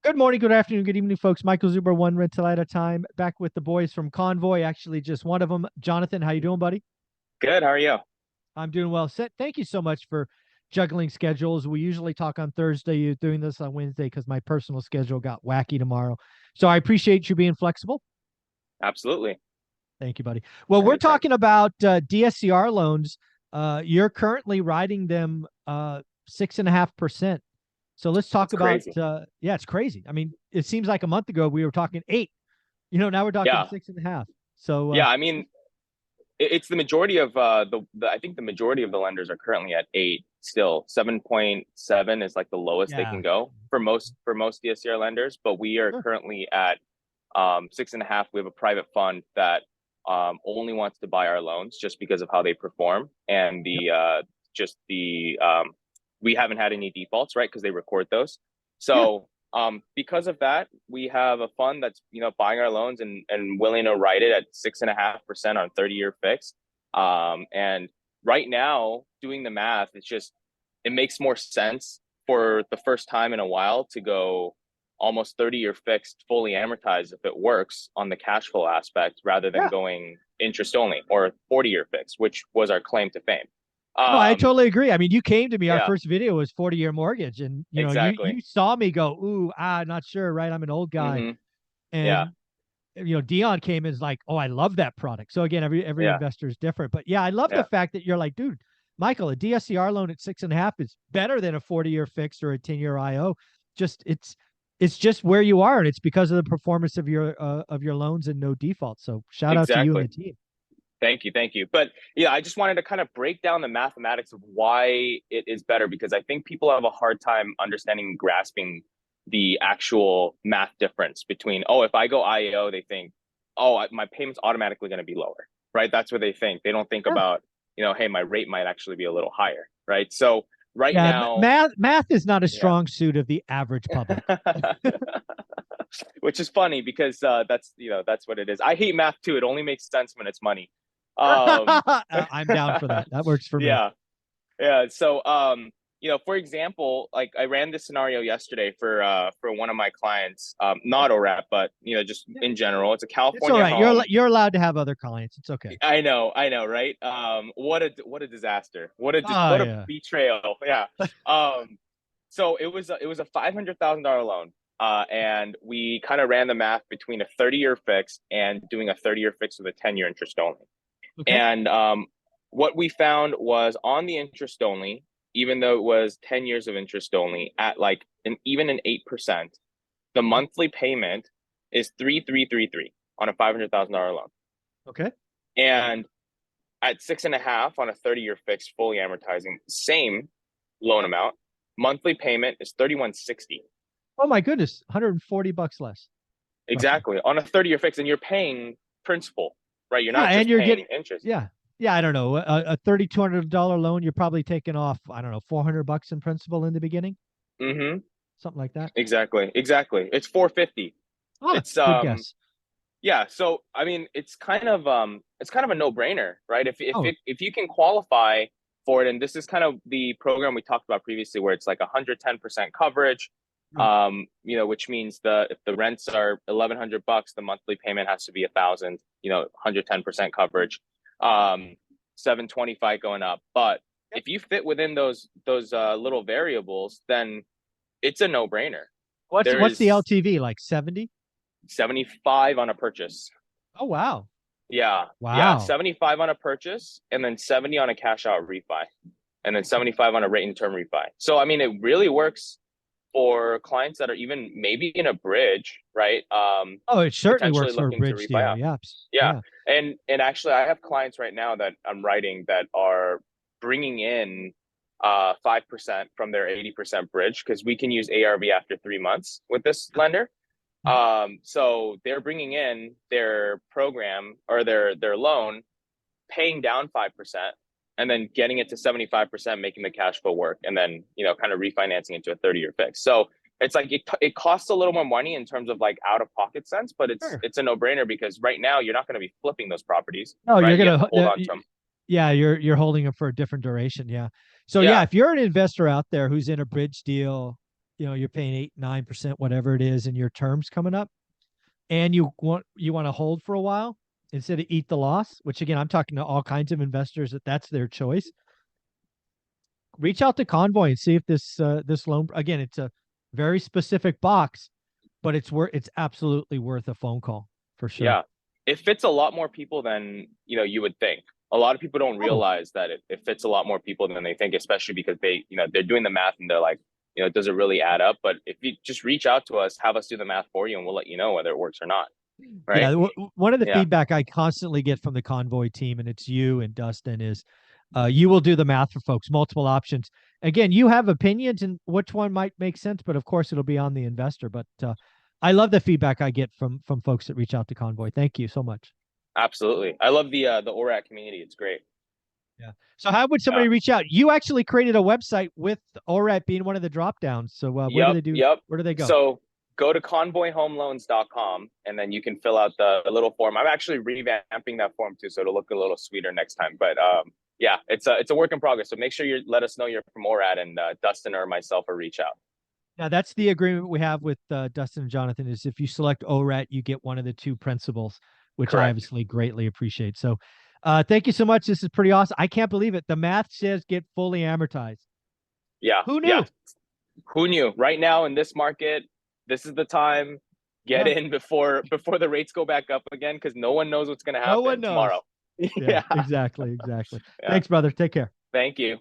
Good morning, good afternoon, good evening, folks. Michael Zuber, one rental at a time, back with the boys from Convoy. Actually, just one of them. Jonathan, how you doing, buddy? Good. How are you? I'm doing well. Thank you so much for juggling schedules. We usually talk on Thursday. You're doing this on Wednesday because my personal schedule got wacky tomorrow. So I appreciate you being flexible. Absolutely. Thank you, buddy. Well, we're Anytime. talking about DSCR loans. You're currently writing them 6.5%. So let's talk That's about crazy. yeah, it's crazy. I mean, it seems like a month ago we were talking 8. Now we're talking Yeah. 6.5. So Yeah. I mean, it's the majority of I think the majority of the lenders are currently at 8 still. 7.7 is like the lowest they yeah, can go for most DSCR lenders, but we are sure. currently at 6.5. We have a private fund that only wants to buy our loans just because of how they perform and Yep. the we haven't had any defaults, right? Because they record those. Yeah. So because of that, we have a fund that's buying our loans and willing to write it at 6.5% on 30-year fixed. And right now, doing the math, it makes more sense for the first time in a while to go almost 30-year fixed, fully amortized if it works on the cash flow aspect, rather than Yeah. going interest only or 40-year fixed, which was our claim to fame. No, I Um, totally agree. I mean, you came to me, our yeah, first video was 40-year mortgage, and you exactly. saw me go, ooh, not sure, right? I'm an old guy. Hmm. Yeah, And Dion came and is like, oh, I love that product. So again, every yeah, investor is different. But yeah, I love the yeah. fact that you're like, dude, Michael, a DSCR loan at 6.5 is better than a 40-year fixed or a 10-year IO. Just it's just where you are, and it's because of the performance of your loans and no default. So shout out to you and Exactly. the team. Thank you, thank you. But yeah, I just wanted to kind of break down the mathematics of why it is better, because I think people have a hard time understanding and grasping the actual math difference between, oh, if I go IEO, they think, oh, my payment's automatically going to be lower, right? That's what they think. They don't think Sure. about, hey, my rate might actually be a little higher, right? So right Yeah, now, math is not a yeah. strong suit of the average public. Which is funny because that's what it is. I hate math too. It only makes sense when it's money. Um, I'm down for that. That works for me. yeah, yeah. So, for example, like I ran this scenario yesterday for one of my clients, not ORAP, but just Yeah, in general. It's a it's all California right. home. You're allowed to have other clients. It's okay. I know, right? What a disaster. Oh What a yeah. betrayal. Yeah. Um, so it was a $500,000 loan. And we kind of ran the math between a 30-year fix and doing a 30-year fix with a 10-year interest only. Okay. And what we found was on the interest only, even though it was 10 years of interest only at like even an 8%, the Okay. monthly payment is 3,333 on a $500,000 loan. Okay. And at 6.5 on a 30-year fix, fully amortizing, same loan amount, monthly payment is 3,160. Oh my goodness, $140 less, roughly. Exactly. On a 30-year fix, and you're paying principal, right? You're Yeah, not and just you're getting paying interest. yeah. Yeah, I don't know. A $3,200 loan, you're probably taking off, I don't know, $400 in principal in the beginning, Mm-hmm. something like that. Exactly. Exactly. It's 450. Oh, It's good guess. yeah, so I mean it's kind of a no-brainer, right? Oh, If you can qualify for it, and this is kind of the program we talked about previously where it's like 110% coverage, right. which means if the rents are $1,100, the monthly payment has to be 1,000, 110% coverage. 725 going up. But Yep. if you fit within those little variables, then it's a no-brainer. There What's the is LTV, like 70? 75 on a purchase. Oh wow. Yeah, yeah, Wow. 75 on a purchase and then 70 on a cash out refi and then 75 on a rate and term refi. So I mean it really works for clients that are even maybe in a bridge, right? Oh, it certainly Potentially works for a looking to bridge refi deal. out. Yeah. Yeah. Yeah. And actually I have clients right now that I'm writing that are bringing in 5% from their 80% bridge because we can use ARV after 3 months with this lender. Mhm. So they're bringing in their program or their loan, paying down 5%, and then getting it to 75%, making the cash flow work, and then kind of refinancing into a 30-year fix. So it's like it costs a little more money in terms of like out of pocket sense, but it's Sure. it's a no brainer because right now you're not going to be flipping those properties, No, you're right? You have to gonna hold on to them. yeah, you're holding them for a different duration. Yeah. So yeah, Yeah. if you're an investor out there who's in a bridge deal, you're paying 8, 9%, whatever it is, in your terms coming up, and you want to hold for a while instead of eat the loss, which again, I'm talking to all kinds of investors that's their choice. Reach out to Convoy and see if this loan, again, it's a very specific box, but it's absolutely worth a phone call for sure. Yeah. It fits a lot more people than, you would think. A lot of people don't realize that it fits a lot more people than they think, especially because they're doing the math and they're like, does it really add up? But if you just reach out to us, have us do the math for you, and we'll let you know whether it works or not. Right. Yeah. One of the feedback I constantly get from the Convoy team, and it's you and Dustin, is you will do the math for folks, multiple options. Again, you have opinions and which one might make sense, but of course it'll be on the investor. But I love the feedback I get from folks that reach out to Convoy. Thank you so much. Absolutely. I love the ORAT community. It's great. Yeah. So how would somebody reach out? You actually created a website with ORAT being one of the drop downs. So where do they do? Yep. Where do they go? So go to convoyhomeloans.com and then you can fill out the little form. I'm actually revamping that form too, so it'll look a little sweeter next time. But yeah, it's a work in progress. So make sure you let us know you're from ORAT, and Dustin or myself will reach out. Now that's the agreement we have with Dustin and Jonathan, is if you select ORAT, you get one of the two principals, which Correct. I obviously greatly appreciate. So thank you so much. This is pretty awesome. I can't believe it. The math says get fully amortized. Yeah. Who knew? Yeah. Who knew? Right now in this market, this is the time. Get in before the rates go back up again, because no one knows what's going to happen tomorrow. Yeah, exactly. Yeah. Thanks, brother. Take care. Thank you.